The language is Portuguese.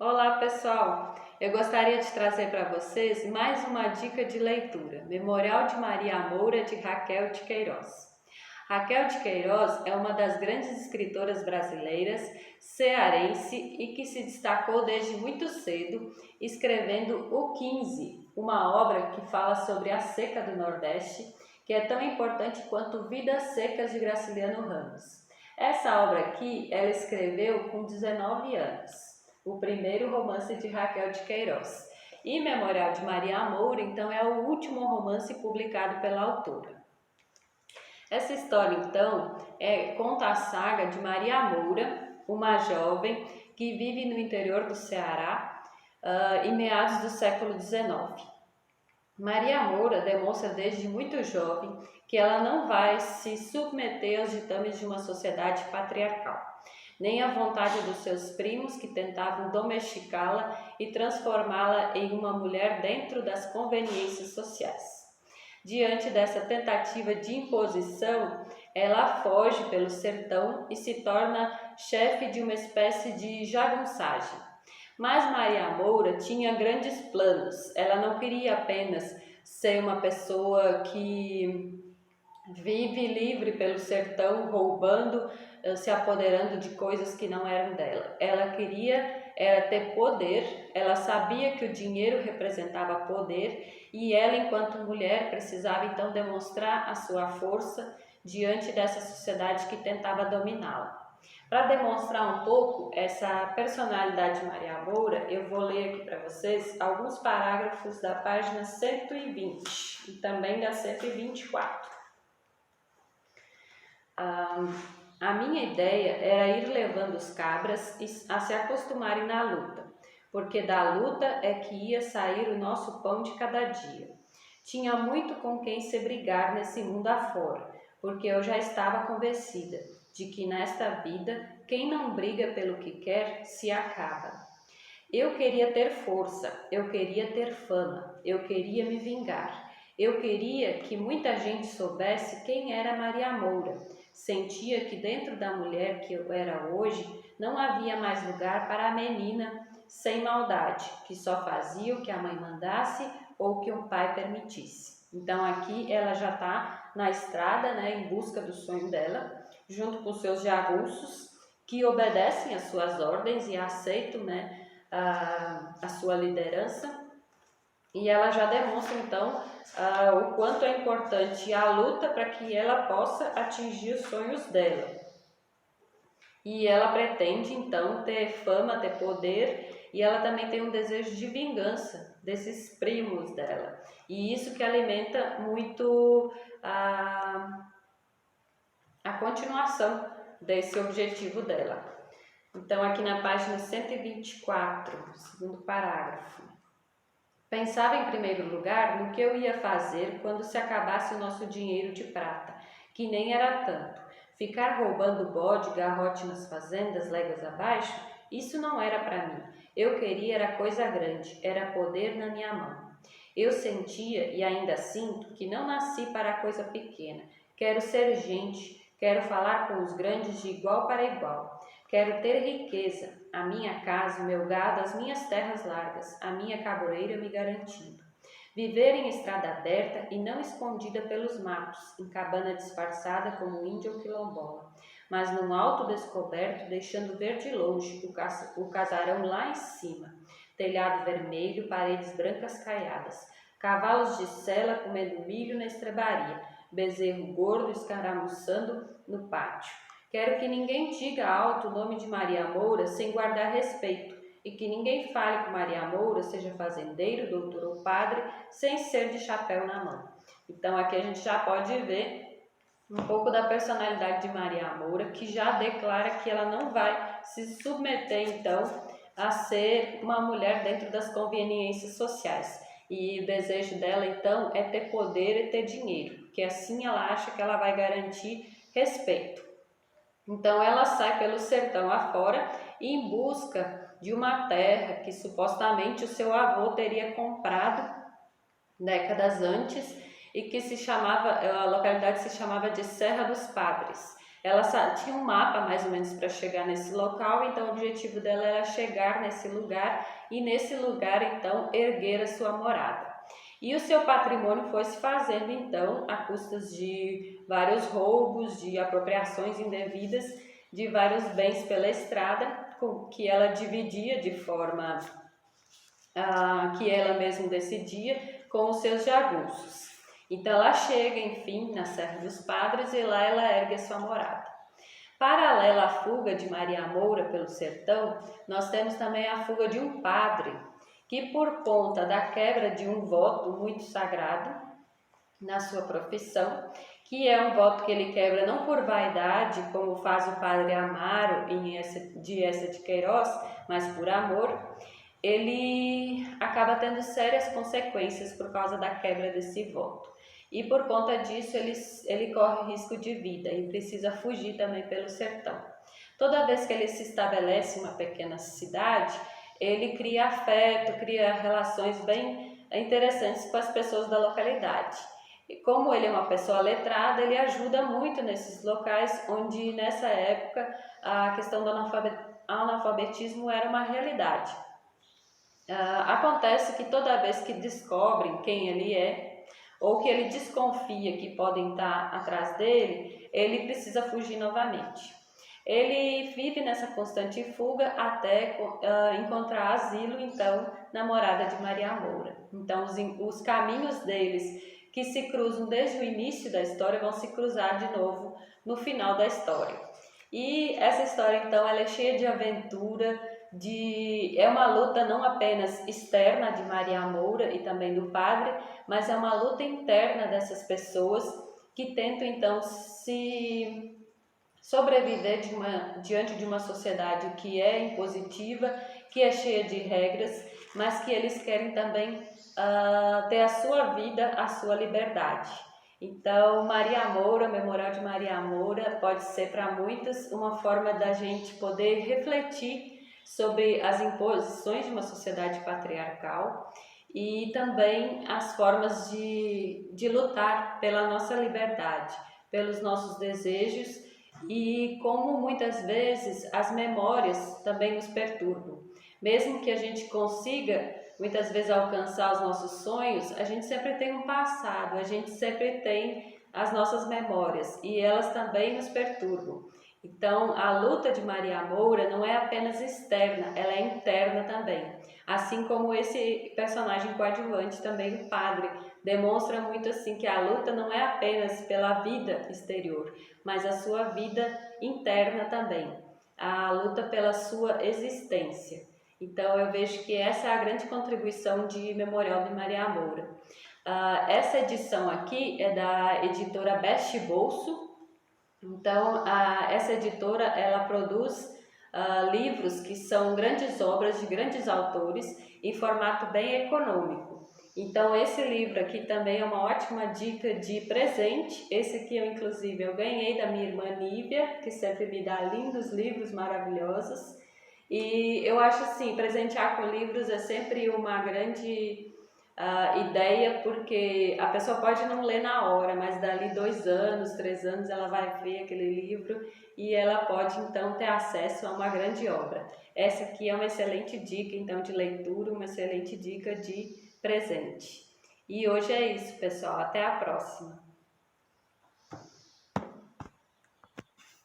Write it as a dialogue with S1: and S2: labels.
S1: Olá pessoal, eu gostaria de trazer para vocês mais uma dica de leitura, Memorial de Maria Moura de Raquel de Queiroz. Raquel de Queiroz é uma das grandes escritoras brasileiras, cearense e que se destacou desde muito cedo, escrevendo O 15, uma obra que fala sobre a seca do Nordeste, que é tão importante quanto Vidas Secas de Graciliano Ramos. Essa obra aqui ela escreveu com 19 anos. O primeiro romance de Raquel de Queiroz. E Memorial de Maria Moura, então, é o último romance publicado pela autora. Essa história, então, conta a saga de Maria Moura, uma jovem que vive no interior do Ceará em meados do século XIX. Maria Moura demonstra desde muito jovem que ela não vai se submeter aos ditames de uma sociedade patriarcal, nem à vontade dos seus primos que tentavam domesticá-la e transformá-la em uma mulher dentro das conveniências sociais. Diante dessa tentativa de imposição, ela foge pelo sertão e se torna chefe de uma espécie de jagunçagem. Mas Maria Moura tinha grandes planos. Ela não queria apenas ser uma pessoa que vive livre pelo sertão, roubando, se apoderando de coisas que não eram dela. Ela queria ter poder, ela sabia que o dinheiro representava poder e ela, enquanto mulher, precisava então demonstrar a sua força diante dessa sociedade que tentava dominá-la. Para demonstrar um pouco essa personalidade de Maria Moura, eu vou ler aqui para vocês alguns parágrafos da página 120 e também da 124. A minha ideia era ir levando os cabras a se acostumarem na luta, porque da luta é que ia sair o nosso pão de cada dia. Tinha muito com quem se brigar nesse mundo afora, porque eu já estava convencida de que nesta vida quem não briga pelo que quer se acaba. Eu queria ter força, eu queria ter fama, eu queria me vingar. Eu queria que muita gente soubesse quem era Maria Moura. Sentia que dentro da mulher que eu era hoje não havia mais lugar para a menina sem maldade, que só fazia o que a mãe mandasse ou que um pai permitisse. Então aqui ela já está na estrada, em busca do sonho dela, junto com seus jagunços, que obedecem às suas ordens e aceitam a sua liderança. E ela já demonstra então o quanto é importante a luta para que ela possa atingir os sonhos dela. E ela pretende então ter fama, ter poder, e ela também tem um desejo de vingança desses primos dela. E isso que alimenta muito a continuação desse objetivo dela. Então aqui na página 124, segundo parágrafo. Pensava em primeiro lugar no que eu ia fazer quando se acabasse o nosso dinheiro de prata, que nem era tanto. Ficar roubando bode, garrote nas fazendas, léguas abaixo, isso não era para mim. Eu queria era coisa grande, era poder na minha mão. Eu sentia e ainda sinto que não nasci para coisa pequena. Quero ser gente, quero falar com os grandes de igual para igual. Quero ter riqueza, a minha casa, o meu gado, as minhas terras largas, a minha caboeira me garantindo. Viver em estrada aberta e não escondida pelos matos, em cabana disfarçada como índia ou quilombola, mas num alto descoberto, deixando ver de longe o casarão lá em cima, telhado vermelho, paredes brancas caiadas, cavalos de sela comendo milho na estrebaria, bezerro gordo escaramuçando no pátio. Quero que ninguém diga alto o nome de Maria Moura sem guardar respeito e que ninguém fale que Maria Moura seja fazendeiro, doutor ou padre sem ser de chapéu na mão. Então aqui a gente já pode ver um pouco da personalidade de Maria Moura, que já declara que ela não vai se submeter então a ser uma mulher dentro das conveniências sociais. E o desejo dela então é ter poder e ter dinheiro, porque assim ela acha que ela vai garantir respeito. Então ela sai pelo sertão afora em busca de uma terra que supostamente o seu avô teria comprado décadas antes e que a localidade se chamava de Serra dos Padres. Ela tinha um mapa mais ou menos para chegar nesse local, então o objetivo dela era chegar nesse lugar e nesse lugar então erguer a sua morada. E o seu patrimônio foi se fazendo então a custas de vários roubos, de apropriações indevidas de vários bens pela estrada, que ela dividia de forma que ela mesma decidia com os seus jagunços. Então ela chega, enfim, na Serra dos Padres e lá ela ergue a sua morada. Paralela à fuga de Maria Moura pelo sertão, nós temos também a fuga de um padre, que por conta da quebra de um voto muito sagrado na sua profissão, que é um voto que ele quebra não por vaidade, como faz o padre Amaro de Eça de Queiroz, mas por amor, ele acaba tendo sérias consequências por causa da quebra desse voto. E por conta disso ele corre risco de vida e precisa fugir também pelo sertão. Toda vez que ele se estabelece em uma pequena cidade, ele cria afeto, cria relações bem interessantes com as pessoas da localidade. E como ele é uma pessoa letrada, ele ajuda muito nesses locais onde nessa época a questão do analfabetismo era uma realidade. Acontece que toda vez que descobrem quem ele é, ou que ele desconfia que podem estar atrás dele, ele precisa fugir novamente. Ele vive nessa constante fuga até encontrar asilo, então, na morada de Maria Moura. Então, os caminhos deles, que se cruzam desde o início da história, vão se cruzar de novo no final da história. E essa história, então, ela é cheia de aventura, é uma luta não apenas externa de Maria Moura e também do padre, mas é uma luta interna dessas pessoas que tentam então se sobreviver diante de uma sociedade que é impositiva, que é cheia de regras, mas que eles querem também ter a sua vida, a sua liberdade. Então, Maria Moura, Memorial de Maria Moura, pode ser para muitos uma forma da gente poder refletir sobre as imposições de uma sociedade patriarcal e também as formas de lutar pela nossa liberdade, pelos nossos desejos e como muitas vezes as memórias também nos perturbam. Mesmo que a gente consiga muitas vezes alcançar os nossos sonhos, a gente sempre tem um passado, a gente sempre tem as nossas memórias e elas também nos perturbam. Então, a luta de Maria Moura não é apenas externa, ela é interna também. Assim como esse personagem coadjuvante também, o padre, demonstra muito assim que a luta não é apenas pela vida exterior, mas a sua vida interna também. A luta pela sua existência. Então, eu vejo que essa é a grande contribuição de Memorial de Maria Moura. Essa edição aqui é da editora Best Bolso. Então, essa editora ela produz livros que são grandes obras de grandes autores em formato bem econômico. Então, esse livro aqui também é uma ótima dica de presente. Esse aqui, eu ganhei da minha irmã Nívia, que sempre me dá lindos livros maravilhosos. E eu acho assim, presentear com livros é sempre uma grande ideia, porque a pessoa pode não ler na hora, mas dali 2 anos, 3 anos ela vai ver aquele livro e ela pode então ter acesso a uma grande obra. Essa aqui é uma excelente dica então de leitura, uma excelente dica de presente. E hoje é isso, pessoal. Até a próxima!